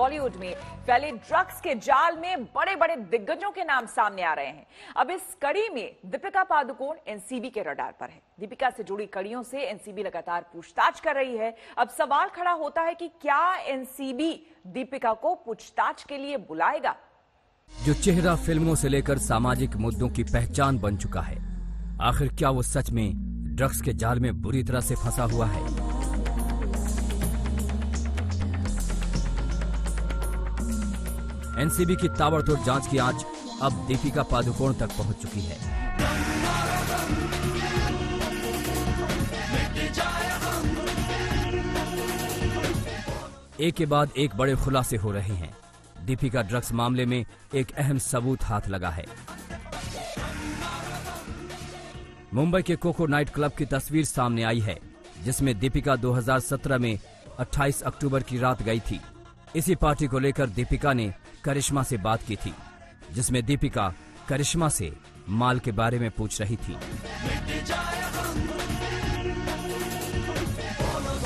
बॉलीवुड में फैले ड्रग्स के जाल में बड़े बड़े दिग्गजों के नाम सामने आ रहे हैं। अब इस कड़ी में दीपिका पादुकोण एनसीबी के रडार पर है। दीपिका से जुड़ी कड़ियों से एनसीबी लगातार पूछताछ कर रही है। अब सवाल खड़ा होता है कि क्या एनसीबी दीपिका को पूछताछ के लिए बुलाएगा? जो चेहरा फिल्मों से लेकर सामाजिक मुद्दों की पहचान बन चुका है, आखिर क्या वो सच में ड्रग्स के जाल में बुरी तरह से फंसा हुआ है? एनसीबी की ताबड़तोड़ जांच की आंच अब दीपिका पादुकोण तक पहुंच चुकी है। एक के बाद एक बड़े खुलासे हो रहे हैं। दीपिका ड्रग्स मामले में एक अहम सबूत हाथ लगा है। मुंबई के कोको नाइट क्लब की तस्वीर सामने आई है, जिसमें दीपिका 2017 में 28 अक्टूबर की रात गई थी। इसी पार्टी को लेकर दीपिका ने करिश्मा से बात की थी, जिसमें दीपिका करिश्मा से माल के बारे में पूछ रही थी।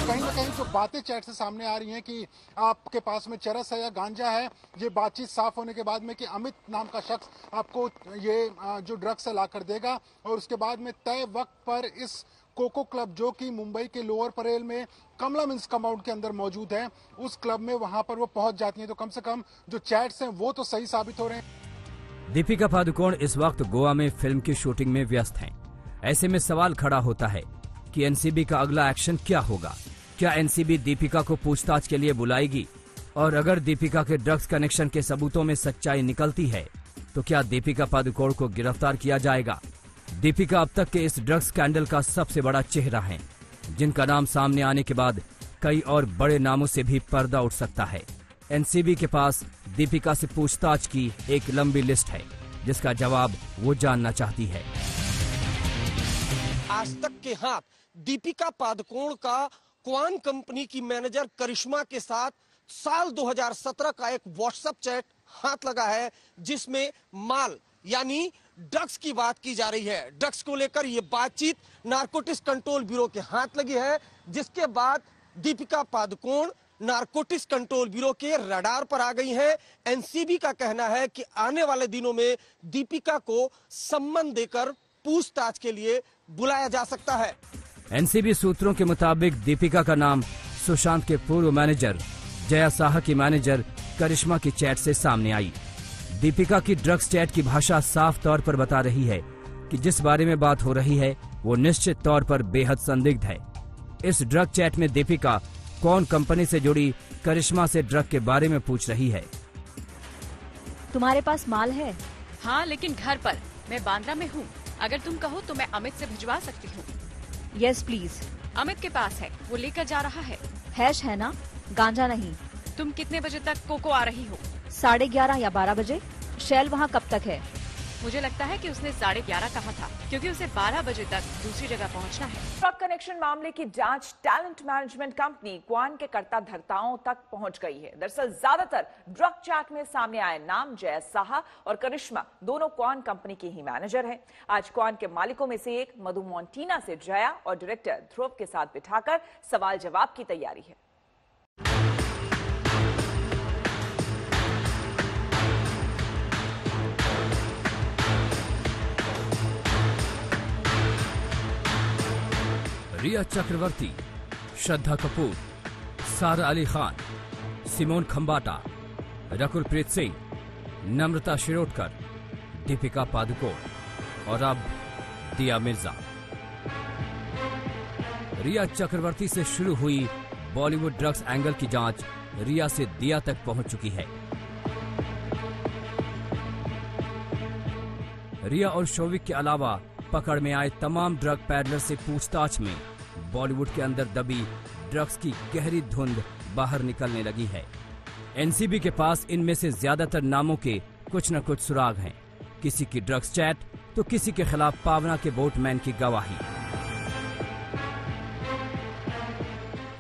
कहीं ना कहीं जो बातें चैट से सामने आ रही हैं कि आपके पास में चरस है या गांजा है, ये बातचीत साफ होने के बाद में कि अमित नाम का शख्स आपको ये जो ड्रग्स है ला कर देगा और उसके बाद में तय वक्त पर इस कोको क्लब जो कि मुंबई के लोअर परेल में कमला मिन्स कंपाउंड के अंदर मौजूद है, उस क्लब में वहां पर वो पहुंच जाती हैं। तो कम से कम जो चैट्स हैं वो तो सही साबित हो रहे हैं। दीपिका पादुकोण इस वक्त गोवा में फिल्म की शूटिंग में व्यस्त हैं। ऐसे में सवाल खड़ा होता है कि एनसीबी का अगला एक्शन क्या होगा? क्या एनसीबी दीपिका को पूछताछ के लिए बुलाएगी? और अगर दीपिका के ड्रग्स कनेक्शन के सबूतों में सच्चाई निकलती है तो क्या दीपिका पादुकोण को गिरफ्तार किया जाएगा? दीपिका अब तक के इस ड्रग्स स्कैंडल का सबसे बड़ा चेहरा है, जिनका नाम सामने आने के बाद कई और बड़े नामों से भी पर्दा उठ सकता है। एनसीबी के पास दीपिका से पूछताछ की एक लंबी लिस्ट है, जिसका जवाब वो जानना चाहती है। आज तक के हाथ दीपिका पादुकोण का क्वान कंपनी की मैनेजर करिश्मा के साथ साल 2017 का एक व्हाट्सएप चैट हाथ लगा है, जिसमें माल यानी ड्रग्स की बात की जा रही है। ड्रग्स को लेकर ये बातचीत नारकोटिक्स कंट्रोल ब्यूरो के हाथ लगी है, जिसके बाद Deepika Padukone narcotics control bureau के रडार पर आ गई हैं। एनसीबी का कहना है कि आने वाले दिनों में दीपिका को सम्मन देकर पूछताछ के लिए बुलाया जा सकता है। एनसीबी सूत्रों के मुताबिक दीपिका का नाम सुशांत के पूर्व मैनेजर जया साहा की मैनेजर करिश्मा की चैट से सामने आई। दीपिका की ड्रग्स चैट की भाषा साफ तौर पर बता रही है कि जिस बारे में बात हो रही है वो निश्चित तौर पर बेहद संदिग्ध है। इस ड्रग चैट में दीपिका कौन कंपनी से जुड़ी करिश्मा से ड्रग के बारे में पूछ रही है। तुम्हारे पास माल है? हाँ, लेकिन घर पर। मैं बांद्रा में हूँ। अगर तुम कहो तो मैं अमित से भिजवा सकती हूँ। Yes please. अमित के पास है, वो लेकर जा रहा है। हैश है ना, गांजा नहीं। तुम कितने बजे तक कोको आ रही हो? 11:30 या 12 बजे। शैल वहाँ कब तक है? मुझे लगता है कि उसने 11:30 कहा था, क्योंकि उसे 12 बजे तक दूसरी जगह पहुंचना है। ड्रग कनेक्शन मामले की जांच टैलेंट मैनेजमेंट कंपनी क्वान के कर्ता धर्ताओं तक पहुंच गई है। दरअसल ज्यादातर ड्रग चैट में सामने आए नाम जया साहा और करिश्मा दोनों क्वान कंपनी के ही मैनेजर हैं। आज क्वान के मालिकों में से एक मधु मोंटीना से जया और डायरेक्टर ध्रुव के साथ बिठाकर सवाल जवाब की तैयारी है। रिया चक्रवर्ती, श्रद्धा कपूर, सारा अली खान, सिमोन खंबाटा, रकुलप्रीत सिंह, नम्रता शिरोडकर, दीपिका पादुकोण और अब दिया मिर्जा। रिया चक्रवर्ती से शुरू हुई बॉलीवुड ड्रग्स एंगल की जांच रिया से दिया तक पहुंच चुकी है। रिया और शोविक के अलावा पकड़ में आए तमाम ड्रग पैडलर से पूछताछ में बॉलीवुड के अंदर दबी ड्रग्स की गहरी धुंध बाहर निकलने लगी है। एनसीबी के पास इनमें से ज्यादातर नामों के कुछ न कुछ सुराग हैं। किसी की ड्रग्स चैट तो किसी के खिलाफ पावना के बोटमैन की गवाही।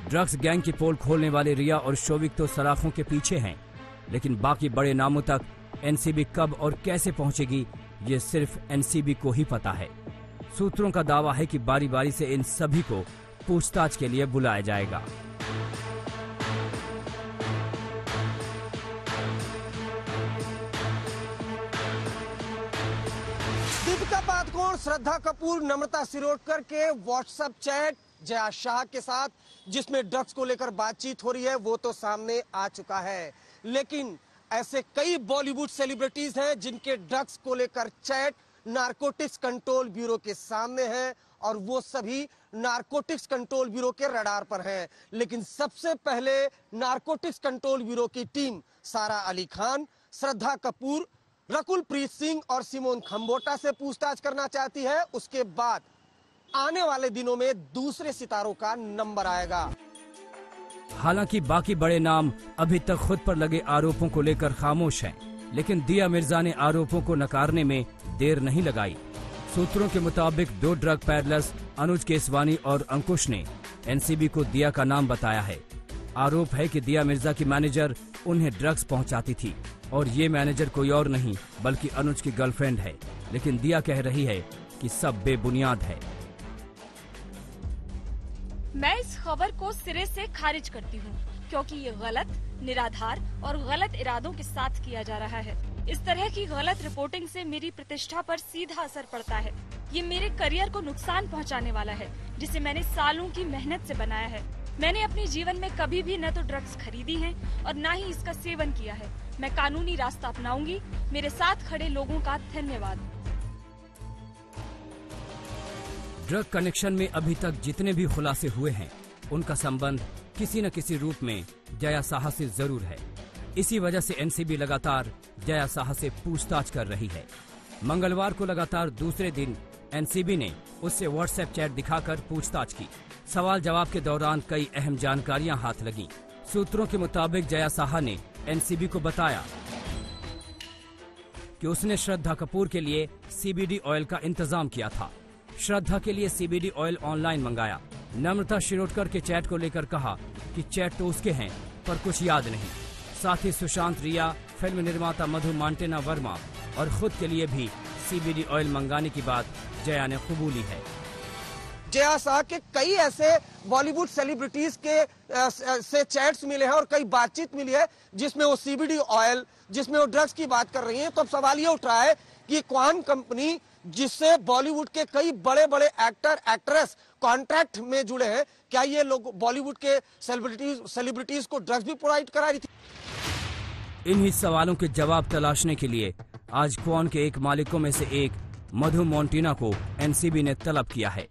ड्रग्स गैंग की पोल खोलने वाले रिया और शोविक तो सलाखों के पीछे हैं, लेकिन बाकी बड़े नामों तक एनसीबी कब और कैसे पहुंचेगी ये सिर्फ एनसीबी को ही पता है। सूत्रों का दावा है कि बारी बारी से इन सभी को पूछताछ के लिए बुलाया जाएगा। पादकोण, श्रद्धा कपूर, नम्रता शिरोडकर के व्हाट्सएप चैट जया शाह के साथ जिसमें ड्रग्स को लेकर बातचीत हो रही है वो तो सामने आ चुका है, लेकिन ऐसे कई बॉलीवुड सेलिब्रिटीज हैं जिनके ड्रग्स को लेकर चैट नारकोटिक्स कंट्रोल ब्यूरो के सामने है और वो सभी नारकोटिक्स कंट्रोल ब्यूरो के रडार पर हैं। लेकिन सबसे पहले नारकोटिक्स कंट्रोल ब्यूरो की टीम सारा अली खान, श्रद्धा कपूर, रकुल प्रीत सिंह और सिमोन खंबोटा से पूछताछ करना चाहती है। उसके बाद आने वाले दिनों में दूसरे सितारों का नंबर आएगा। हालांकि बाकी बड़े नाम अभी तक खुद पर लगे आरोपों को लेकर खामोश हैं, लेकिन दिया मिर्जा ने आरोपों को नकारने में देर नहीं लगाई। सूत्रों के मुताबिक 2 ड्रग पैडलर्स अनुज केसवानी और अंकुश ने एनसीबी को दिया का नाम बताया है। आरोप है कि दिया मिर्जा की मैनेजर उन्हें ड्रग्स पहुंचाती थी और ये मैनेजर कोई और नहीं बल्कि अनुज की गर्लफ्रेंड है, लेकिन दिया कह रही है कि सब बेबुनियाद है। मैं इस खबर को सिरे से खारिज करती हूँ, क्योंकि ये गलत, निराधार और गलत इरादों के साथ किया जा रहा है। इस तरह की गलत रिपोर्टिंग से मेरी प्रतिष्ठा पर सीधा असर पड़ता है। ये मेरे करियर को नुकसान पहुंचाने वाला है, जिसे मैंने सालों की मेहनत से बनाया है। मैंने अपने जीवन में कभी भी न तो ड्रग्स खरीदी हैं और न ही इसका सेवन किया है। मैं कानूनी रास्ता अपनाऊंगी। मेरे साथ खड़े लोगों का धन्यवाद। ड्रग कनेक्शन में अभी तक जितने भी खुलासे हुए हैं, उनका संबंध किसी न किसी रूप में जया साहा से जरूर है। इसी वजह से एनसीबी लगातार जया साहा से पूछताछ कर रही है। मंगलवार को लगातार दूसरे दिन एनसीबी ने उससे व्हाट्सएप चैट दिखाकर पूछताछ की। सवाल जवाब के दौरान कई अहम जानकारियां हाथ लगीं। सूत्रों के मुताबिक जया साहा ने एनसीबी को बताया कि उसने श्रद्धा कपूर के लिए सीबीडी ऑयल का इंतजाम किया था। श्रद्धा के लिए सीबीडी ऑयल ऑनलाइन मंगाया। नम्रता शिरोडकर के चैट को लेकर कहा कि चैट तो उसके हैं पर कुछ याद नहीं। साथ ही सुशांत, रिया, फिल्म निर्माता मधु मांटेना वर्मा और खुद के लिए भी सीबीडी ऑयल मंगाने की बात जया ने कबूली है। जया शाह के कई ऐसे बॉलीवुड सेलिब्रिटीज के से चैट्स मिले हैं और कई बातचीत मिली है जिसमें वो सीबीडी ऑयल, जिसमें वो ड्रग्स की बात कर रही हैं। तो अब सवाल ये उठ रहा है कि क्वान कंपनी, जिससे बॉलीवुड के कई बड़े बड़े एक्टर एक्ट्रेस कॉन्ट्रैक्ट में जुड़े हैं, क्या ये लोग बॉलीवुड के सेलिब्रिटीज को ड्रग्स भी प्रोवाइड करा रही थी? इन्हीं सवालों के जवाब तलाशने के लिए आज क्वान के एक मालिकों में से एक मधु मोंटीना को एनसीबी ने तलब किया है।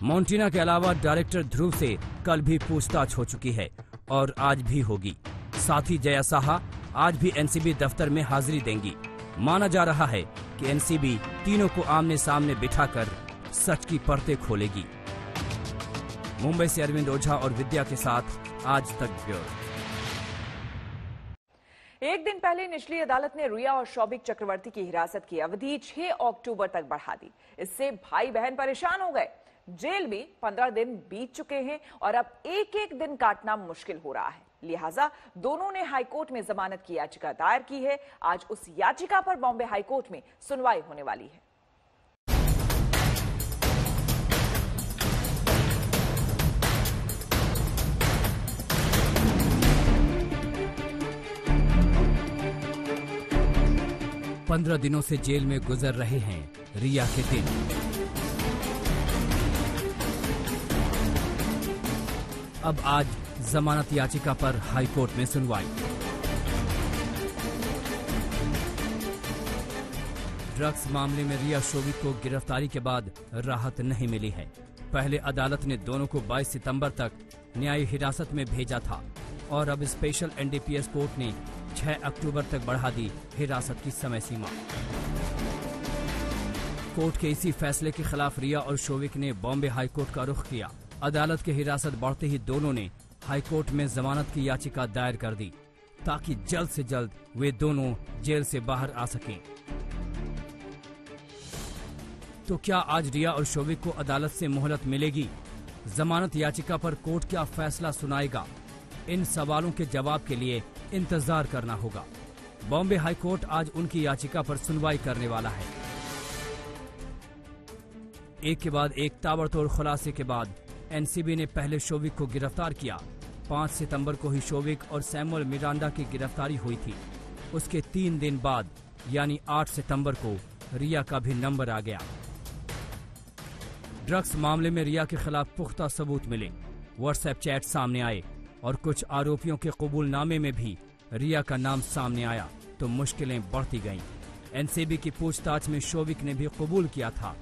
मोंटीना के अलावा डायरेक्टर ध्रुव से कल भी पूछताछ हो चुकी है और आज भी होगी। साथ ही जया साहा आज भी एनसीबी दफ्तर में हाजिरी देंगी। माना जा रहा है कि एनसीबी तीनों को आमने सामने बिठाकर सच की परतें खोलेगी। मुंबई से अरविंद ओझा और विद्या के साथ आज तक ब्यूरो। एक दिन पहले निचली अदालत ने रिया और शौविक चक्रवर्ती की हिरासत की अवधि 6 अक्टूबर तक बढ़ा दी। इससे भाई बहन परेशान हो गए। जेल में 15 दिन बीत चुके हैं और अब एक एक दिन काटना मुश्किल हो रहा है। लिहाजा दोनों ने हाईकोर्ट में जमानत की याचिका दायर की है। आज उस याचिका पर बॉम्बे हाईकोर्ट में सुनवाई होने वाली है। पंद्रह दिनों से जेल में गुजर रहे हैं रिया के दिन। अब आज जमानत याचिका पर हाईकोर्ट में सुनवाई। ड्रग्स मामले में रिया शोविक को गिरफ्तारी के बाद राहत नहीं मिली है। पहले अदालत ने दोनों को 22 सितंबर तक न्यायिक हिरासत में भेजा था और अब स्पेशल एनडीपीएस कोर्ट ने 6 अक्टूबर तक बढ़ा दी हिरासत की समय सीमा। कोर्ट के इसी फैसले के खिलाफ रिया और शोविक ने बॉम्बे हाईकोर्ट का रुख किया। अदालत की हिरासत बढ़ते ही दोनों ने हाईकोर्ट में जमानत की याचिका दायर कर दी ताकि जल्द से जल्द वे दोनों जेल से बाहर आ सकें। तो क्या आज रिया और शोविक को अदालत से मोहलत मिलेगी? जमानत याचिका पर कोर्ट क्या फैसला सुनाएगा? इन सवालों के जवाब के लिए इंतजार करना होगा। बॉम्बे हाईकोर्ट आज उनकी याचिका पर सुनवाई करने वाला है। एक के बाद एक ताबड़तोड़ खुलासे के बाद एनसीबी ने पहले शोविक को गिरफ्तार किया। 5 सितंबर को ही शोविक और सैमुअल मिरांडा की गिरफ्तारी हुई थी। उसके 3 दिन बाद यानी 8 सितंबर को रिया का भी नंबर आ गया। ड्रग्स मामले में रिया के खिलाफ पुख्ता सबूत मिले, व्हाट्सएप चैट सामने आए और कुछ आरोपियों के कबूलनामे में भी रिया का नाम सामने आया तो मुश्किलें बढ़ती गईं। एनसीबी की पूछताछ में शोविक ने भी कबूल किया था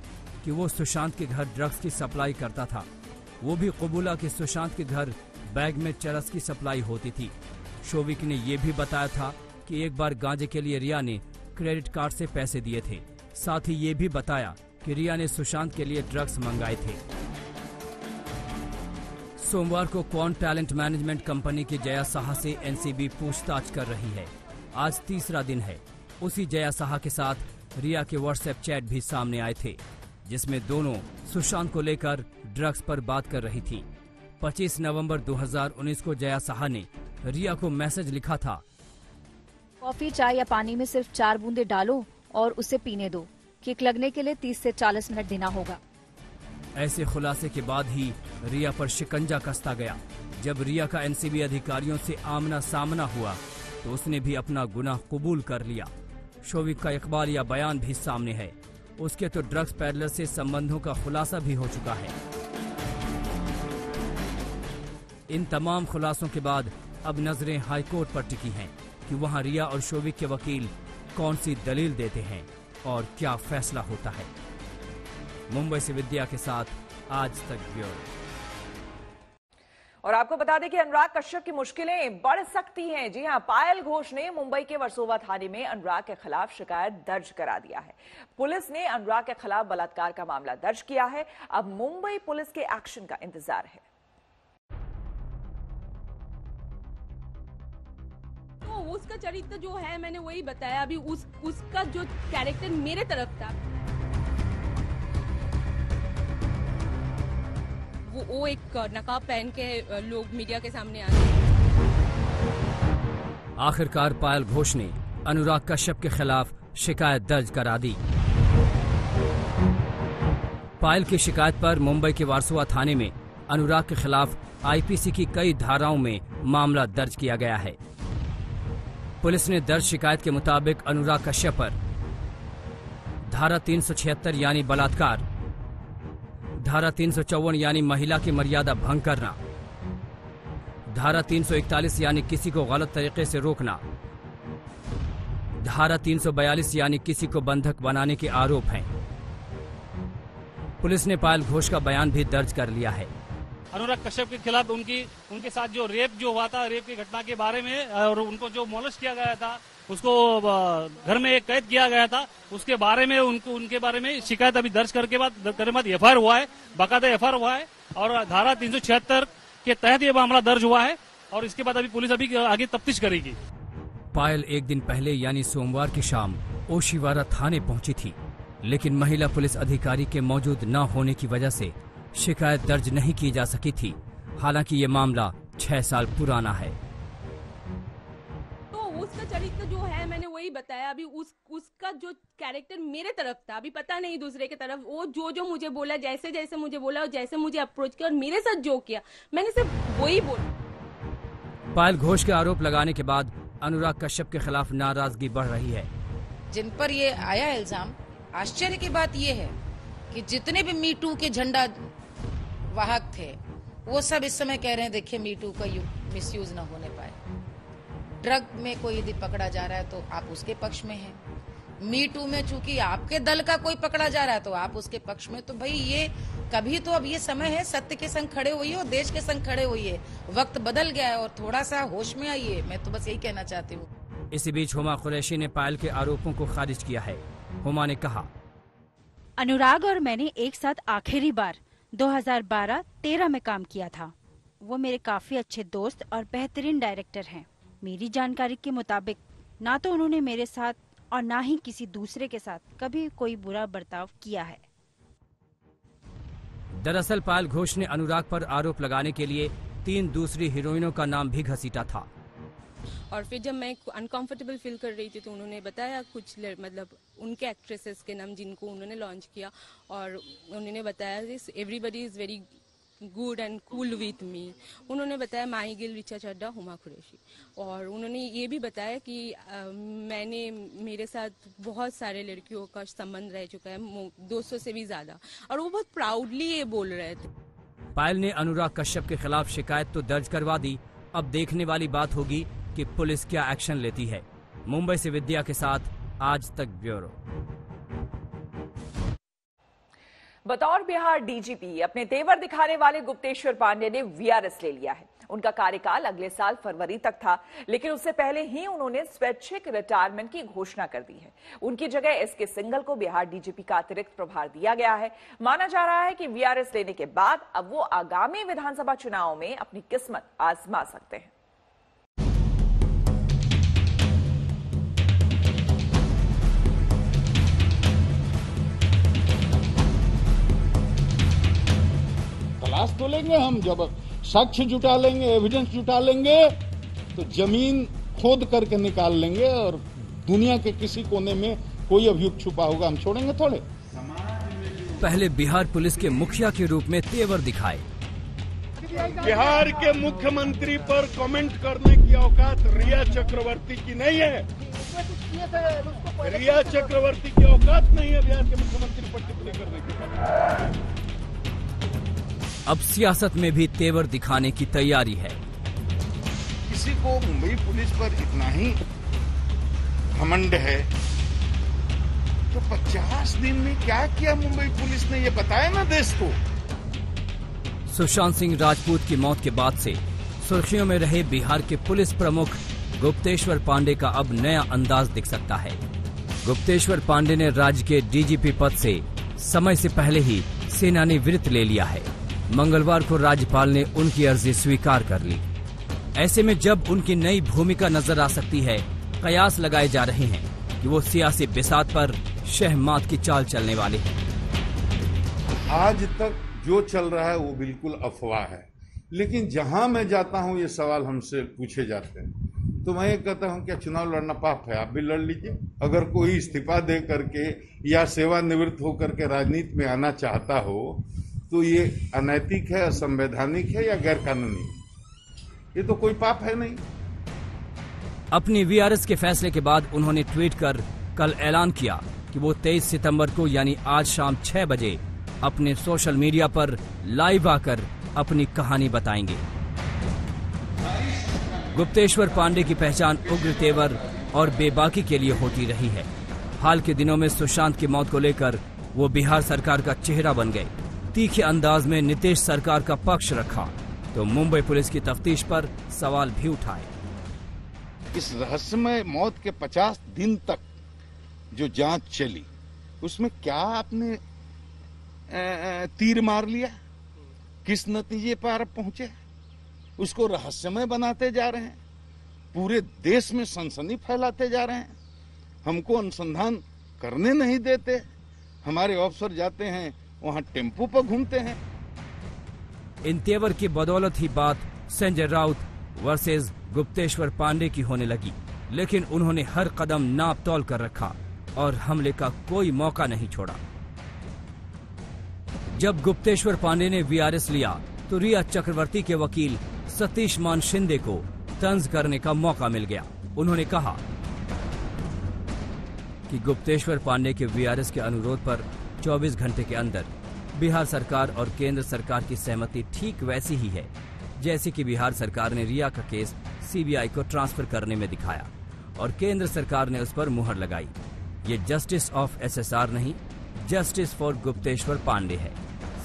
कि वो सुशांत के घर ड्रग्स की सप्लाई करता था। वो भी कबूला कि सुशांत के घर बैग में चरस की सप्लाई होती थी। शोविक ने यह भी बताया था कि एक बार गांजे के लिए रिया ने क्रेडिट कार्ड से पैसे दिए थे। साथ ही ये भी बताया कि रिया ने सुशांत के लिए ड्रग्स मंगाए थे। सोमवार को क्वान टैलेंट मैनेजमेंट कंपनी की जया साहा से एनसीबी पूछताछ कर रही है। आज तीसरा दिन है। उसी जया साहा के साथ रिया के व्हाट्सएप चैट भी सामने आए थे, जिसमें दोनों सुशांत को लेकर ड्रग्स पर बात कर रही थी। 25 नवंबर 2019 को जया साहा ने रिया को मैसेज लिखा था, कॉफी, चाय या पानी में सिर्फ 4 बूंदे डालो और उसे पीने दो। किक लगने के लिए 30 से 40 मिनट देना होगा। ऐसे खुलासे के बाद ही रिया पर शिकंजा कसता गया। जब रिया का एनसीबी अधिकारियों से आमना सामना हुआ तो उसने भी अपना गुनाह कबूल कर लिया। शोविक का इकबाल या बयान भी सामने है। उसके तो ड्रग्स पैडलर से संबंधों का खुलासा भी हो चुका है। इन तमाम खुलासों के बाद अब नजरें हाईकोर्ट पर टिकी हैं कि वहां रिया और शोविक के वकील कौन सी दलील देते हैं और क्या फैसला होता है। मुंबई से विद्या के साथ आज तक ब्यूरो। और आपको बता दें कि अनुराग कश्यप की मुश्किलें बढ़ सकती हैं। जी हां, पायल घोष ने मुंबई के वर्सोवा थाने में अनुराग के खिलाफ शिकायत दर्ज करा दिया है। पुलिस ने अनुराग के खिलाफ बलात्कार का मामला दर्ज किया है। अब मुंबई पुलिस के एक्शन का इंतजार है। तो उसका चरित्र जो है मैंने वही बताया अभी, उसका जो कैरेक्टर मेरे तरफ था वो एक नकाब पहन के लोग मीडिया के सामने आ गए। आखिरकार पायल घोष ने अनुराग कश्यप के खिलाफ शिकायत दर्ज करा दी। पायल की शिकायत पर मुंबई के वारसोवा थाने में अनुराग के खिलाफ आईपीसी की कई धाराओं में मामला दर्ज किया गया है। पुलिस ने दर्ज शिकायत के मुताबिक अनुराग कश्यप पर धारा 376 यानी बलात्कार, धारा 354 यानी महिला की मर्यादा भंग करना, धारा 341 यानी किसी को गलत तरीके से रोकना, धारा 342 यानी किसी को बंधक बनाने के आरोप हैं। पुलिस ने पायल घोष का बयान भी दर्ज कर लिया है। अनुराग कश्यप के खिलाफ उनके साथ जो रेप हुआ था, रेप की घटना के बारे में, और उनको जो मोलेस्ट किया गया था, उसको घर में एक कैद किया गया था, उसके बारे में उनके बारे में शिकायत अभी दर्ज करने के बाद एफआईआर हुआ है, बाकायदा एफआईआर हुआ है और धारा 376 के तहत ये मामला दर्ज हुआ है और इसके बाद अभी पुलिस अभी आगे तफ्तीश करेगी। पायल एक दिन पहले यानी सोमवार की शाम ओशिवारा थाने पहुंची थी, लेकिन महिला पुलिस अधिकारी के मौजूद न होने की वजह से शिकायत दर्ज नहीं की जा सकी थी। हालांकि ये मामला 6 साल पुराना है। तो उसका चरित्र जो है मैंने वही बताया अभी, उसका जो कैरेक्टर मेरे तरफ था, अभी पता नहीं दूसरे की तरफ। वो जो मुझे बोला, जैसे जैसे मुझे बोला और जैसे मुझे अप्रोच किया और मेरे साथ जो किया, मैंने सिर्फ वही बोला। पायल घोष के आरोप लगाने के बाद अनुराग कश्यप के खिलाफ नाराजगी बढ़ रही है। जिन पर ये आया इल्जाम, आश्चर्य की बात ये है कि जितने भी मी टू के झंडा वाहक थे वो सब इस समय कह रहे हैं देखिए मी टू का मिसयूज न होने पाए। ड्रग में कोई यदि पकड़ा जा रहा है तो आप उसके पक्ष में हैं। मी टू में चूंकि आपके दल का कोई पकड़ा जा रहा है तो आप उसके पक्ष में। तो भाई ये कभी तो अब ये समय है सत्य के संग खड़े होइए और देश के संग खड़े होइए। वक्त बदल गया है और थोड़ा सा होश में आइए। मैं तो बस यही कहना चाहती हूँ। इसी बीच हुमा कुरैशी ने पायल के आरोपों को खारिज किया है। हुमा ने कहा, अनुराग और मैंने एक साथ आखिरी बार 2012-13 में काम किया था। वो मेरे काफी अच्छे दोस्त और बेहतरीन डायरेक्टर हैं। मेरी जानकारी के मुताबिक ना तो उन्होंने मेरे साथ और ना ही किसी दूसरे के साथ कभी कोई बुरा बर्ताव किया है। दरअसल पायल घोष ने अनुराग पर आरोप लगाने के लिए 3 दूसरी हीरोइनों का नाम भी घसीटा था। और फिर जब मैं अनकंफर्टेबल फील कर रही थी तो उन्होंने बताया कुछ मतलब उनके एक्ट्रेसेस के नाम जिनको उन्होंने लॉन्च किया और उन्होंने बताया everybody is very good and cool with me. उन्होंने बताया माही गिल, रिचा चड्ढा, हुमा कुरैशी, और उन्होंने ये भी बताया कि मेरे साथ बहुत सारे लड़कियों का संबंध रह चुका है, 200 से भी ज्यादा, और वो बहुत प्राउडली ये बोल रहे थे। पायल ने अनुराग कश्यप के खिलाफ शिकायत तो दर्ज करवा दी। अब देखने वाली बात होगी कि पुलिस क्या एक्शन लेती है। मुंबई से विद्या के साथ आज तक ब्यूरो। बतौर बिहार डीजीपी अपने तेवर दिखाने वाले गुप्तेश्वर पांडे ने वीआरएस ले लिया है। उनका कार्यकाल अगले साल फरवरी तक था, लेकिन उससे पहले ही उन्होंने स्वैच्छिक रिटायरमेंट की घोषणा कर दी है। उनकी जगह एसके सिंघल को बिहार डीजीपी का अतिरिक्त प्रभार दिया गया है। माना जा रहा है कि वीआरएस लेने के बाद अब वो आगामी विधानसभा चुनाव में अपनी किस्मत आजमा सकते हैं। तलाश तो लेंगे हम, जब साक्ष्य जुटा लेंगे, एविडेंस जुटा लेंगे, तो जमीन खोद करके निकाल लेंगे और दुनिया के किसी कोने में कोई अभियुक्त छुपा होगा हम छोड़ेंगे थोड़े। पहले बिहार पुलिस के मुखिया के रूप में तेवर दिखाए। बिहार के मुख्यमंत्री पर कमेंट करने की औकात रिया चक्रवर्ती की नहीं है। रिया चक्रवर्ती की औकात नहीं है बिहार के मुख्यमंत्री पर टिप्पणी करने की। अब सियासत में भी तेवर दिखाने की तैयारी है। किसी को मुंबई पुलिस पर इतना ही घमंड है तो 50 दिन में क्या किया मुंबई पुलिस ने, ये बताया ना देश को। सुशांत सिंह राजपूत की मौत के बाद से सुर्खियों में रहे बिहार के पुलिस प्रमुख गुप्तेश्वर पांडे का अब नया अंदाज दिख सकता है। गुप्तेश्वर पांडे ने राज्य के डीजीपी पद से समय से पहले ही सेवानिवृत्त ले लिया है। मंगलवार को राज्यपाल ने उनकी अर्जी स्वीकार कर ली। ऐसे में जब उनकी नई भूमिका नजर आ सकती है, कयास लगाए जा रहे हैं कि वो सियासी बिसात पर शहमात की चाल चलने वाले हैं। आज तक जो चल रहा है वो बिल्कुल अफवाह है, लेकिन जहां मैं जाता हूं ये सवाल हमसे पूछे जाते हैं तो मैं ये कहता हूं क्या चुनाव लड़ना पाप है? आप भी लड़ लीजिए। अगर कोई इस्तीफा दे करके या सेवानिवृत्त होकर के राजनीति में आना चाहता हो तो ये अनैतिक है, असंवैधानिक है या गैर कानूनी है? ये तो कोई पाप है नहीं। अपनी वीआरएस के फैसले के बाद उन्होंने ट्वीट कर कल ऐलान किया कि वो 23 सितंबर को यानी आज शाम 6 बजे अपने सोशल मीडिया पर लाइव आकर अपनी कहानी बताएंगे। गुप्तेश्वर पांडे की पहचान उग्र तेवर और बेबाकी के लिए होती रही है। हाल के दिनों में सुशांत की मौत को लेकर वो बिहार सरकार का चेहरा बन गए। तीखे अंदाज में नीतीश सरकार का पक्ष रखा तो मुंबई पुलिस की तफ्तीश पर सवाल भी उठाए। इस रहस्यमय मौत के 50 दिन तक जो जांच चली उसमें क्या आपने तीर मार लिया? किस नतीजे पर आप पहुंचे? उसको रहस्यमय बनाते जा रहे हैं, पूरे देश में सनसनी फैलाते जा रहे हैं, हमको अनुसंधान करने नहीं देते। हमारे अफसर जाते हैं वहां टेम्पो पर घूमते हैं। इन तेवर की बदौलत ही बात संजय राउत वर्सेस गुप्तेश्वर पांडे की होने लगी, लेकिन उन्होंने हर कदम नाप तौल कर रखा और हमले का कोई मौका नहीं छोड़ा। जब गुप्तेश्वर पांडे ने वीआरएस लिया तो रिया चक्रवर्ती के वकील सतीश मान शिंदे को तंज करने का मौका मिल गया। उन्होंने कहा कि गुप्तेश्वर पांडे के वीआरएस के अनुरोध पर 24 घंटे के अंदर बिहार सरकार और केंद्र सरकार की सहमति ठीक वैसी ही है जैसे कि बिहार सरकार ने रिया का केस सीबीआई को ट्रांसफर करने में दिखाया और केंद्र सरकार ने उस पर मुहर लगाई। ये जस्टिस ऑफ एसएसआर नहीं, जस्टिस फॉर गुप्तेश्वर पांडे है।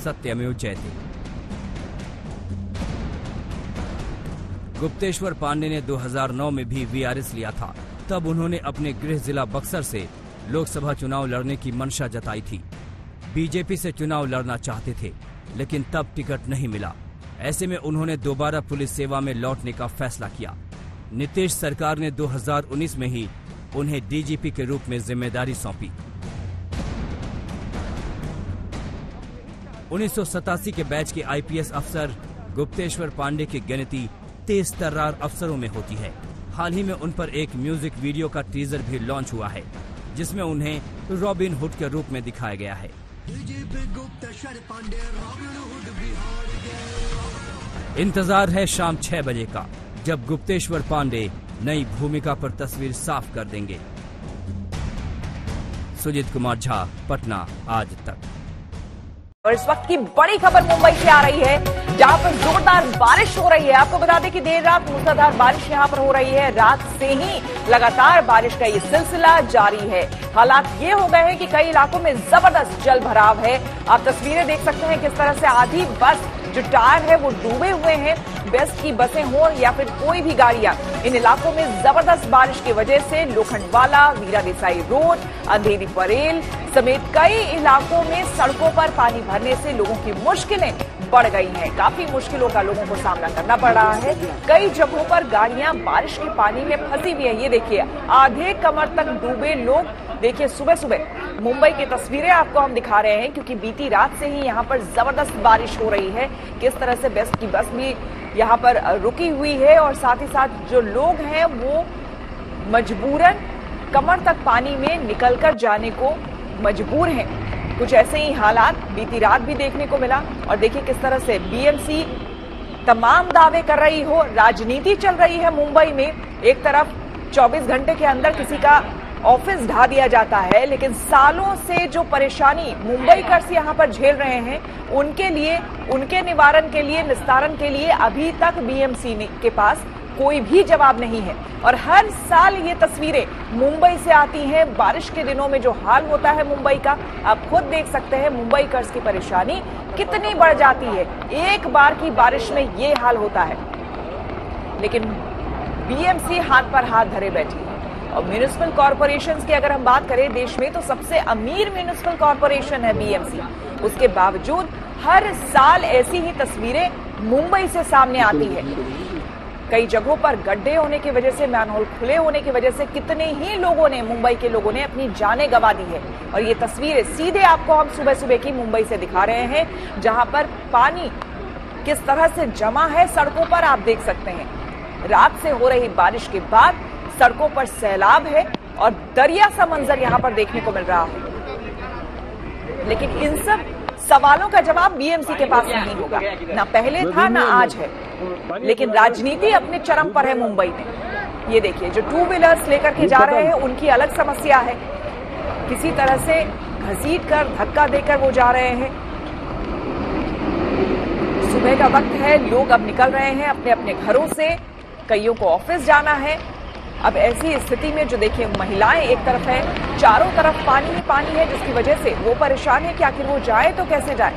सत्यमेव जयते। गुप्तेश्वर पांडे ने 2009 में भी वीआरएस लिया था। तब उन्होंने अपने गृह जिला बक्सर से लोकसभा चुनाव लड़ने की मंशा जताई थी। बीजेपी से चुनाव लड़ना चाहते थे, लेकिन तब टिकट नहीं मिला। ऐसे में उन्होंने दोबारा पुलिस सेवा में लौटने का फैसला किया। नीतीश सरकार ने 2019 में ही उन्हें डीजीपी के रूप में जिम्मेदारी सौंपी। 1987 के बैच के आईपीएस अफसर गुप्तेश्वर पांडे की गिनती तेज तर्रार अफसरों में होती है। हाल ही में उन पर एक म्यूजिक वीडियो का टीजर भी लॉन्च हुआ है, जिसमें उन्हें रॉबिन हुड के रूप में दिखाया गया है। इंतजार है शाम 6 बजे का, जब गुप्तेश्वर पांडे नई भूमिका पर तस्वीर साफ कर देंगे। सुजीत कुमार झा, पटना, आज तक। और इस वक्त की बड़ी खबर मुंबई से आ रही है, जहां पर जोरदार बारिश हो रही है। आपको बता दें कि देर रात मूसलाधार बारिश यहां पर हो रही है। रात से ही लगातार बारिश का ये सिलसिला जारी है। हालात ये हो गए हैं कि कई इलाकों में जबरदस्त जल भराव है। आप तस्वीरें देख सकते हैं किस तरह से आधी बस जो टायर है वो डूबे हुए हैं। बेस्ट की बसें हो या फिर कोई भी गाड़ियां, इन इलाकों में जबरदस्त बारिश की वजह से लोखंडवाला, वीरा देसाई रोड, अंधेरी परेल समेत कई इलाकों में सड़कों पर पानी भरने से लोगों की मुश्किलें बढ़ गई हैं। काफी मुश्किलों का लोगों को सामना करना पड़ रहा है। कई जगहों पर गाड़ियां बारिश के पानी में फंसी हुई है। ये देखिए, आधे कमर तक डूबे लोग। देखिए, सुबह सुबह मुंबई की तस्वीरें आपको हम दिखा रहे हैं, क्योंकि बीती रात से ही यहाँ पर जबरदस्त बारिश हो रही है। किस तरह से बेस्ट की बस भी यहाँ पर रुकी हुई है और साथ ही साथ जो लोग हैं वो मजबूरन कमर तक पानी में निकलकर जाने को मजबूर हैं। कुछ ऐसे ही हालात बीती रात भी देखने को मिला। और देखिए किस तरह से बीएमसी तमाम दावे कर रही हो, राजनीति चल रही है मुंबई में। एक तरफ 24 घंटे के अंदर किसी का ऑफिस ढा दिया जाता है, लेकिन सालों से जो परेशानी मुंबईकर्स यहाँ पर झेल रहे हैं, उनके लिए, उनके निवारण के लिए, निस्तारण के लिए अभी तक बीएमसी के पास कोई भी जवाब नहीं है। और हर साल ये तस्वीरें मुंबई से आती हैं। बारिश के दिनों में जो हाल होता है मुंबई का, आप खुद देख सकते हैं मुंबईकर्स की परेशानी कितनी बढ़ जाती है। एक बार की बारिश में ये हाल होता है, लेकिन बीएमसी हाथ पर हाथ धरे बैठी है। और म्यूनिसिपल कॉर्पोरेशंस की अगर हम बात करें देश में, तो सबसे अमीर म्यूनिसिपल कॉर्पोरेशन है बीएमसी। उसके बावजूद हर साल ऐसी ही तस्वीरें मुंबई से सामने आती है। कई जगहों पर गड्ढे होने की वजह से, मैनहोल खुले होने की वजह से कितने ही लोगों ने, मुंबई के लोगों ने अपनी जानें गंवा दी है। और ये तस्वीरें सीधे आपको हम सुबह सुबह की मुंबई से दिखा रहे हैं, जहां पर पानी किस तरह से जमा है सड़कों पर, आप देख सकते हैं। रात से हो रही बारिश के बाद सड़कों पर सैलाब है और दरिया सा मंजर यहां पर देखने को मिल रहा है। लेकिन इन सब सवालों का जवाब बीएमसी के पास नहीं होगा, ना पहले था ना आज है। लेकिन राजनीति अपने चरम पर है मुंबई में। ये देखिए, जो टू व्हीलर्स लेकर के जा रहे हैं उनकी अलग समस्या है। किसी तरह से घसीट कर, धक्का देकर वो जा रहे हैं। सुबह का वक्त है, लोग अब निकल रहे हैं अपने अपने घरों से, कईयों को ऑफिस जाना है। अब ऐसी स्थिति में जो देखिए, महिलाएं एक तरफ है, चारों तरफ पानी ही पानी है, जिसकी वजह से वो परेशान है कि आखिर वो जाए तो कैसे जाए।